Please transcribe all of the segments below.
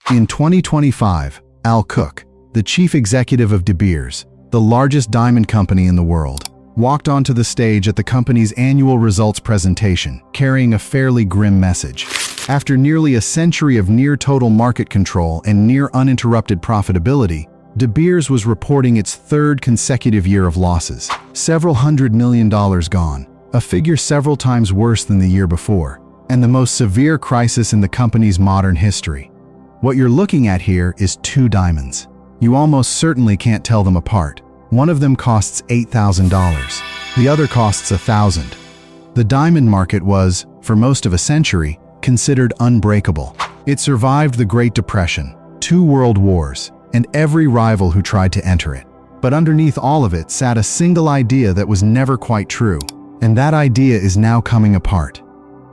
In 2025, Al Cook, the chief executive of De Beers, the largest diamond company in the world, walked onto the stage at the company's annual results presentation, carrying a fairly grim message. After nearly a century of near-total market control and near-uninterrupted profitability, De Beers was reporting its third consecutive year of losses. Several $100 million gone, a figure several times worse than the year before, and the most severe crisis in the company's modern history. What you're looking at here is two diamonds. You almost certainly can't tell them apart. One of them costs $8,000. The other costs $1,000. The diamond market was, for most of a century, considered unbreakable. It survived the Great Depression, 2 world wars, and every rival who tried to enter it. But underneath all of it sat a single idea that was never quite true. And that idea is now coming apart.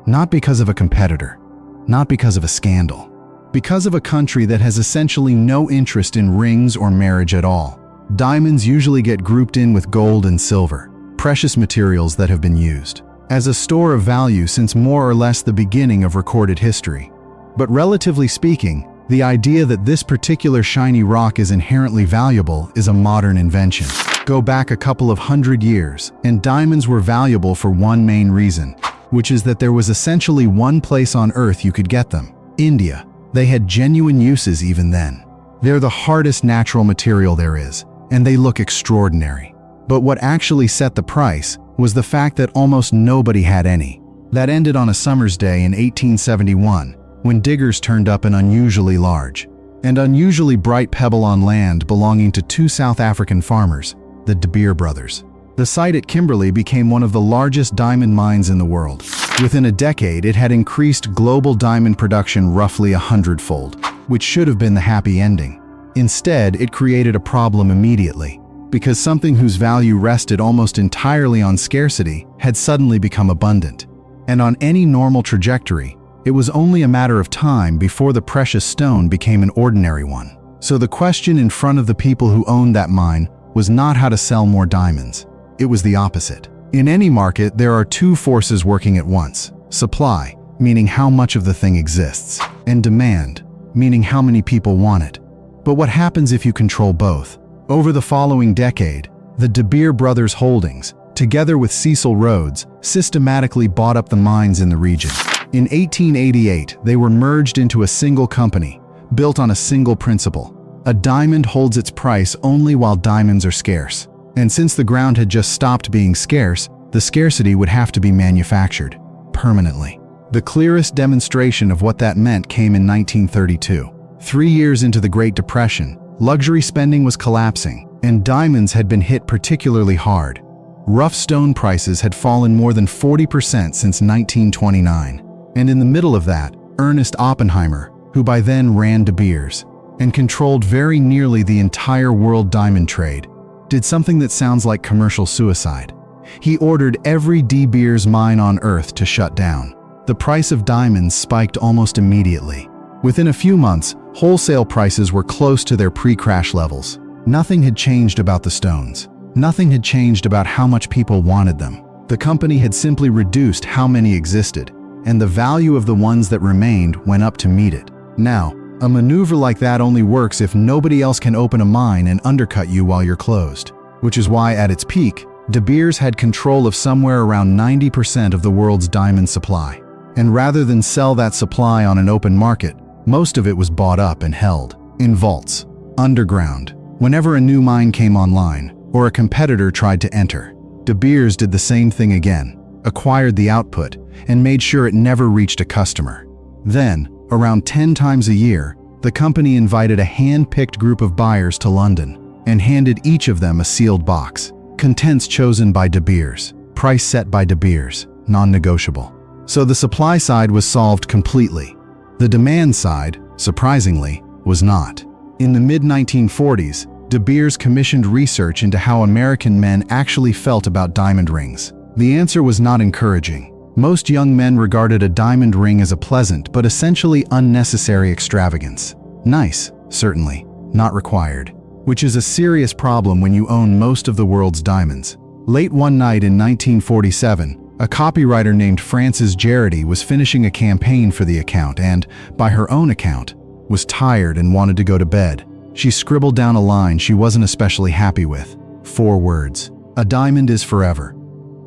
Not because of a competitor, not because of a scandal. Because of a country that has essentially no interest in rings or marriage at all. Diamonds usually get grouped in with gold and silver, precious materials that have been used, as a store of value since more or less the beginning of recorded history. But relatively speaking, the idea that this particular shiny rock is inherently valuable is a modern invention. Go back a couple of hundred years, and diamonds were valuable for one main reason, which is that there was essentially one place on Earth you could get them: India. They had genuine uses even then. They're the hardest natural material there is, and they look extraordinary. But what actually set the price was the fact that almost nobody had any. That ended on a summer's day in 1871, when diggers turned up an unusually large and unusually bright pebble on land belonging to 2 South African farmers, the De Beers brothers. The site at Kimberley became one of the largest diamond mines in the world. Within a decade, it had increased global diamond production roughly 100-fold, which should have been the happy ending. Instead, it created a problem immediately, because something whose value rested almost entirely on scarcity had suddenly become abundant. And on any normal trajectory, it was only a matter of time before the precious stone became an ordinary one. So the question in front of the people who owned that mine was not how to sell more diamonds. It was the opposite. In any market, there are 2 forces working at once: supply, meaning how much of the thing exists, and demand, meaning how many people want it. But what happens if you control both? Over the following decade, the De Beers brothers' holdings, together with Cecil Rhodes, systematically bought up the mines in the region. In 1888, they were merged into a single company, built on a single principle: a diamond holds its price only while diamonds are scarce. And since the ground had just stopped being scarce, the scarcity would have to be manufactured, permanently. The clearest demonstration of what that meant came in 1932. 3 years into the Great Depression, luxury spending was collapsing, and diamonds had been hit particularly hard. Rough stone prices had fallen more than 40% since 1929. And in the middle of that, Ernest Oppenheimer, who by then ran De Beers, and controlled very nearly the entire world diamond trade, did something that sounds like commercial suicide. He ordered every De Beers mine on Earth to shut down. The price of diamonds spiked almost immediately. Within a few months, wholesale prices were close to their pre-crash levels. Nothing had changed about the stones. Nothing had changed about how much people wanted them. The company had simply reduced how many existed, and the value of the ones that remained went up to meet it. Now, a maneuver like that only works if nobody else can open a mine and undercut you while you're closed. Which is why, at its peak, De Beers had control of somewhere around 90% of the world's diamond supply. And rather than sell that supply on an open market, most of it was bought up and held in vaults, underground. Whenever a new mine came online, or a competitor tried to enter, De Beers did the same thing again, acquired the output, and made sure it never reached a customer. Then, around 10 times a year, the company invited a hand-picked group of buyers to London and handed each of them a sealed box. Contents chosen by De Beers, price set by De Beers, non-negotiable. So the supply side was solved completely. The demand side, surprisingly, was not. In the mid-1940s, De Beers commissioned research into how American men actually felt about diamond rings. The answer was not encouraging. Most young men regarded a diamond ring as a pleasant but essentially unnecessary extravagance. Nice, certainly, not required. Which is a serious problem when you own most of the world's diamonds. Late one night in 1947, a copywriter named Frances Jarity was finishing a campaign for the account and, by her own account, was tired and wanted to go to bed. She scribbled down a line she wasn't especially happy with. 4 words. "A diamond is forever."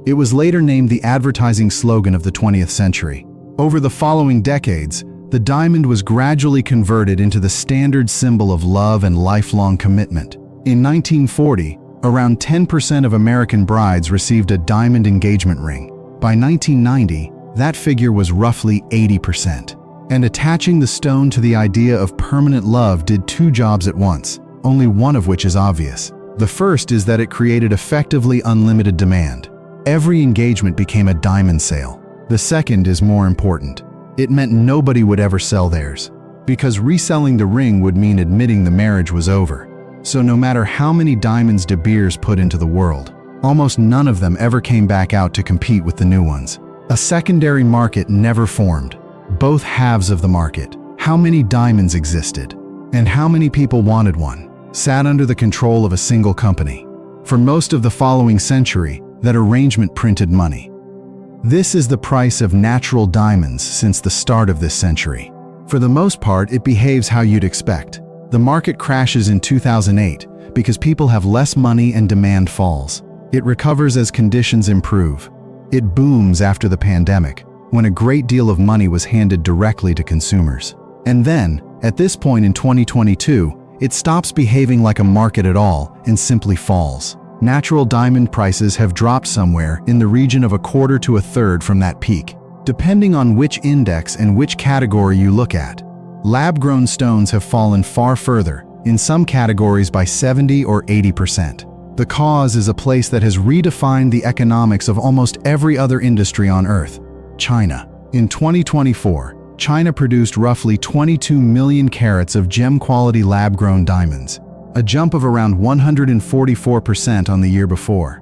It was later named the advertising slogan of the 20th century. Over the following decades, the diamond was gradually converted into the standard symbol of love and lifelong commitment. In 1940, around 10% of American brides received a diamond engagement ring. By 1990, that figure was roughly 80%. And attaching the stone to the idea of permanent love did 2 jobs at once, only one of which is obvious. The first is that it created effectively unlimited demand. Every engagement became a diamond sale. The second is more important. It meant nobody would ever sell theirs, because reselling the ring would mean admitting the marriage was over. So no matter how many diamonds De Beers put into the world, almost none of them ever came back out to compete with the new ones. A secondary market never formed. Both halves of the market, how many diamonds existed, and how many people wanted one, sat under the control of a single company. For most of the following century, that arrangement printed money. This is the price of natural diamonds since the start of this century. For the most part, it behaves how you'd expect. The market crashes in 2008 because people have less money and demand falls. It recovers as conditions improve. It booms after the pandemic, when a great deal of money was handed directly to consumers. And then, at this point in 2022, it stops behaving like a market at all and simply falls. Natural diamond prices have dropped somewhere in the region of 1/4 to 1/3 from that peak, depending on which index and which category you look at. Lab-grown stones have fallen far further, in some categories by 70 or 80%. The cause is a place that has redefined the economics of almost every other industry on Earth: China. In 2024, China produced roughly 22 million carats of gem-quality lab-grown diamonds, a jump of around 144% on the year before.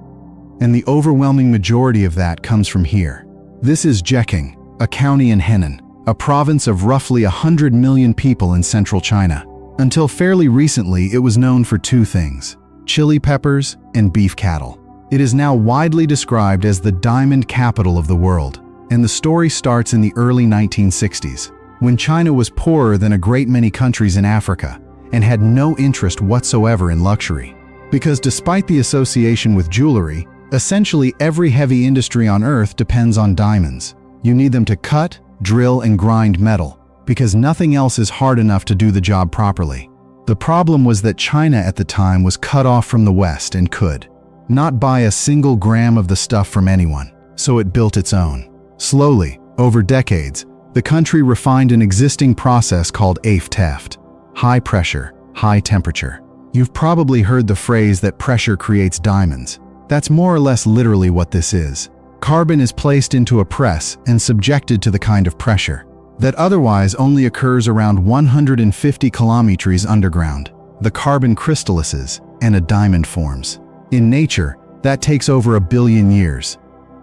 And the overwhelming majority of that comes from here. This is Zhejiang, a county in Henan, a province of roughly 100 million people in central China. Until fairly recently, it was known for 2 things: chili peppers and beef cattle. It is now widely described as the diamond capital of the world. And the story starts in the early 1960s, when China was poorer than a great many countries in Africa and had no interest whatsoever in luxury. Because despite the association with jewelry, essentially every heavy industry on Earth depends on diamonds. You need them to cut, drill, and grind metal, because nothing else is hard enough to do the job properly. The problem was that China at the time was cut off from the West and could not buy a single gram of the stuff from anyone, so it built its own. Slowly, over decades, the country refined an existing process called AFTEFT. High pressure, high temperature. You've probably heard the phrase that pressure creates diamonds. That's more or less literally what this is. Carbon is placed into a press and subjected to the kind of pressure that otherwise only occurs around 150 kilometers underground. The carbon crystallizes and a diamond forms. In nature, that takes over 1 billion years.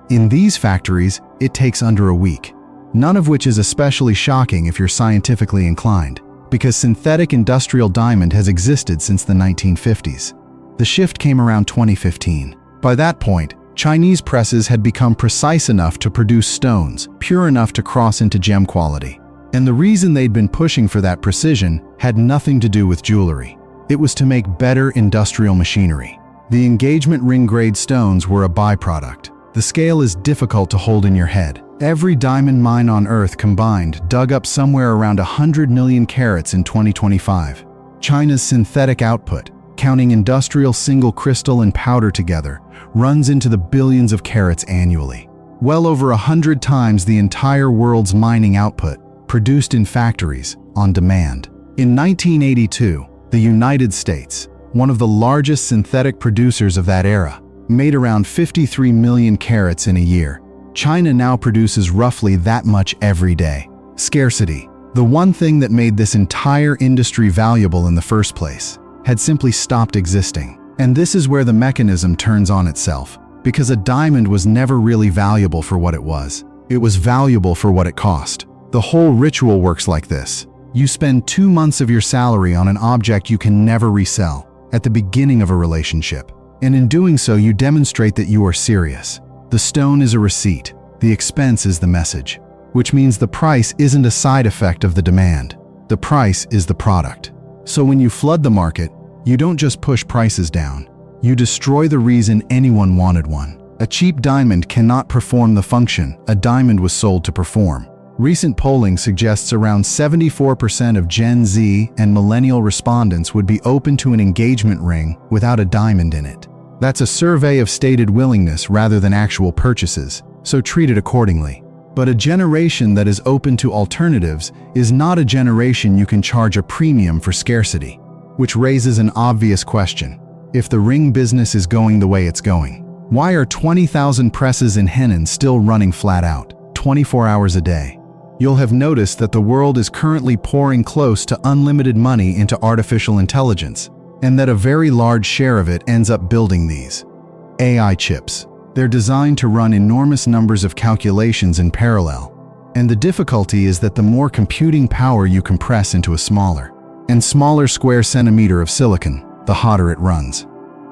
In these factories, it takes under a week. None of which is especially shocking if you're scientifically inclined, because synthetic industrial diamond has existed since the 1950s. The shift came around 2015. By that point, Chinese presses had become precise enough to produce stones, pure enough to cross into gem quality. And the reason they'd been pushing for that precision had nothing to do with jewelry. It was to make better industrial machinery. The engagement ring-grade stones were a byproduct. The scale is difficult to hold in your head. Every diamond mine on Earth combined dug up somewhere around 100 million carats in 2025. China's synthetic output, counting industrial single crystal and powder together, runs into the billions of carats annually. Well over 100 times the entire world's mining output, produced in factories, on demand. In 1982, the United States, one of the largest synthetic producers of that era, made around 53 million carats in a year. China now produces roughly that much every day. Scarcity, the one thing that made this entire industry valuable in the first place, had simply stopped existing. And this is where the mechanism turns on itself, because a diamond was never really valuable for what it was. It was valuable for what it cost. The whole ritual works like this. You spend 2 months of your salary on an object you can never resell, at the beginning of a relationship. And in doing so, you demonstrate that you are serious. The stone is a receipt. The expense is the message. Which means the price isn't a side effect of the demand. The price is the product. So when you flood the market, you don't just push prices down. You destroy the reason anyone wanted one. A cheap diamond cannot perform the function a diamond was sold to perform. Recent polling suggests around 74% of Gen Z and millennial respondents would be open to an engagement ring without a diamond in it. That's a survey of stated willingness rather than actual purchases, so treat it accordingly. But a generation that is open to alternatives is not a generation you can charge a premium for scarcity. Which raises an obvious question. If the ring business is going the way it's going, why are 20,000 presses in Henan still running flat out, 24 hours a day? You'll have noticed that the world is currently pouring close to unlimited money into artificial intelligence, and that a very large share of it ends up building these AI chips. They're designed to run enormous numbers of calculations in parallel, and the difficulty is that the more computing power you compress into a smaller and smaller square centimeter of silicon, the hotter it runs.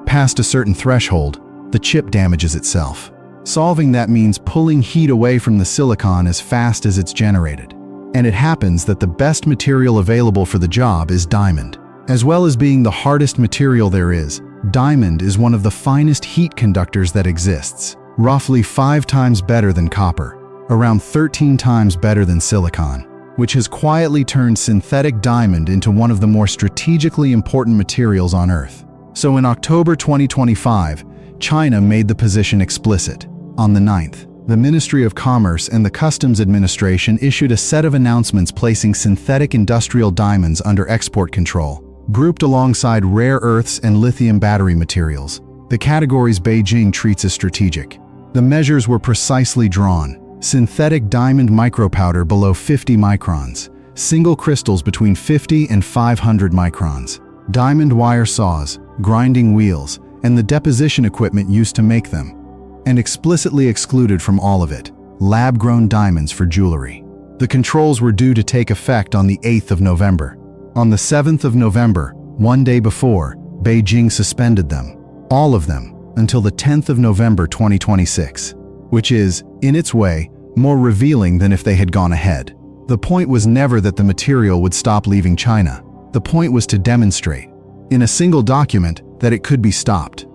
Past a certain threshold, the chip damages itself. Solving that means pulling heat away from the silicon as fast as it's generated. And it happens that the best material available for the job is diamond. As well as being the hardest material there is, diamond is one of the finest heat conductors that exists, roughly 5 times better than copper, around 13 times better than silicon, which has quietly turned synthetic diamond into one of the more strategically important materials on Earth. So in October 2025, China made the position explicit. On the 9th, the Ministry of Commerce and the Customs Administration issued a set of announcements placing synthetic industrial diamonds under export control, grouped alongside rare earths and lithium battery materials, the categories Beijing treats as strategic. The measures were precisely drawn: synthetic diamond micropowder below 50 microns, single crystals between 50 and 500 microns, diamond wire saws, grinding wheels, and the deposition equipment used to make them, and explicitly excluded from all of it, lab-grown diamonds for jewelry. The controls were due to take effect on the 8th of November. On the 7th of November, one day before, Beijing suspended them, all of them, until the 10th of November 2026, which is, in its way, more revealing than if they had gone ahead. The point was never that the material would stop leaving China. The point was to demonstrate, in a single document, that it could be stopped.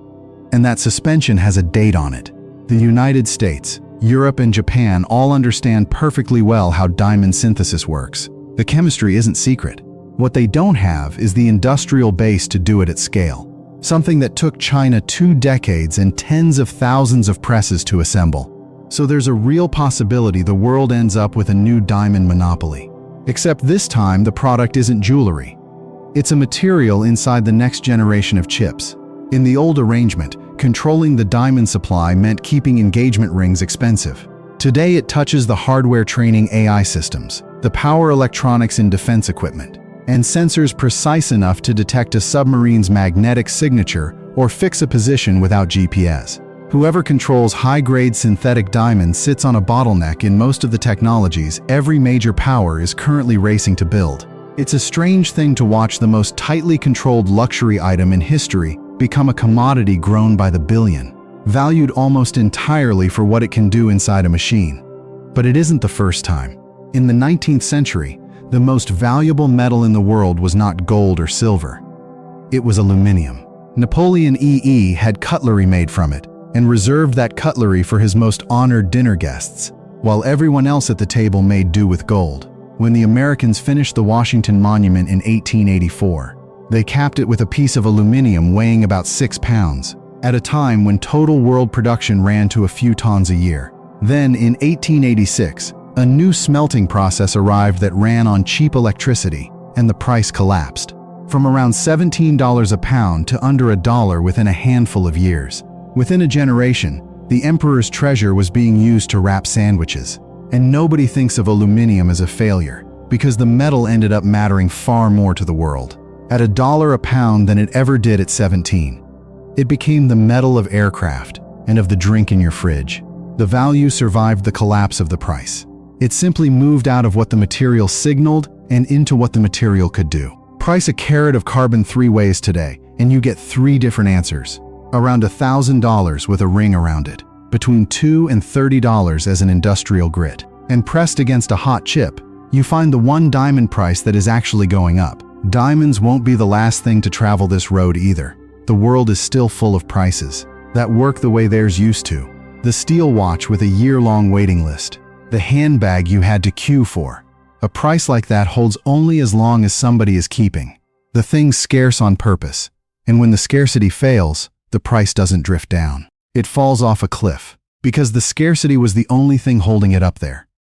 And that suspension has a date on it. The United States, Europe, and Japan all understand perfectly well how diamond synthesis works. The chemistry isn't secret. What they don't have is the industrial base to do it at scale, something that took China 2 decades and tens of thousands of presses to assemble. So there's a real possibility the world ends up with a new diamond monopoly. Except this time the product isn't jewelry. It's a material inside the next generation of chips. In the old arrangement, controlling the diamond supply meant keeping engagement rings expensive. Today it touches the hardware training AI systems, the power electronics in defense equipment, and sensors precise enough to detect a submarine's magnetic signature or fix a position without GPS. Whoever controls high-grade synthetic diamonds sits on a bottleneck in most of the technologies every major power is currently racing to build. It's a strange thing to watch the most tightly controlled luxury item in history become a commodity grown by the billion, valued almost entirely for what it can do inside a machine. But it isn't the first time. In the 19th century, the most valuable metal in the world was not gold or silver. It was aluminum. Napoleon II had cutlery made from it, and reserved that cutlery for his most honored dinner guests, while everyone else at the table made do with gold. When the Americans finished the Washington Monument in 1884, they capped it with a piece of aluminum weighing about 6 pounds, at a time when total world production ran to a few tons a year. Then, in 1886, a new smelting process arrived that ran on cheap electricity, and the price collapsed, from around $17 a pound to under $1 within a handful of years. Within a generation, the emperor's treasure was being used to wrap sandwiches, and nobody thinks of aluminum as a failure, because the metal ended up mattering far more to the world. At $1 a pound than it ever did at 17. It became the metal of aircraft and of the drink in your fridge. The value survived the collapse of the price. It simply moved out of what the material signaled and into what the material could do. Price a carat of carbon 3 ways today, and you get 3 different answers. Around $1,000 with a ring around it, between $2 and $30 as an industrial grit, and pressed against a hot chip, you find the one diamond price that is actually going up. Diamonds won't be the last thing to travel this road either. The world is still full of prices that work the way theirs used to. The steel watch with a year-long waiting list. The handbag you had to queue for. A price like that holds only as long as somebody is keeping. The thing's scarce on purpose, and when the scarcity fails, the price doesn't drift down. It falls off a cliff, because the scarcity was the only thing holding it up there.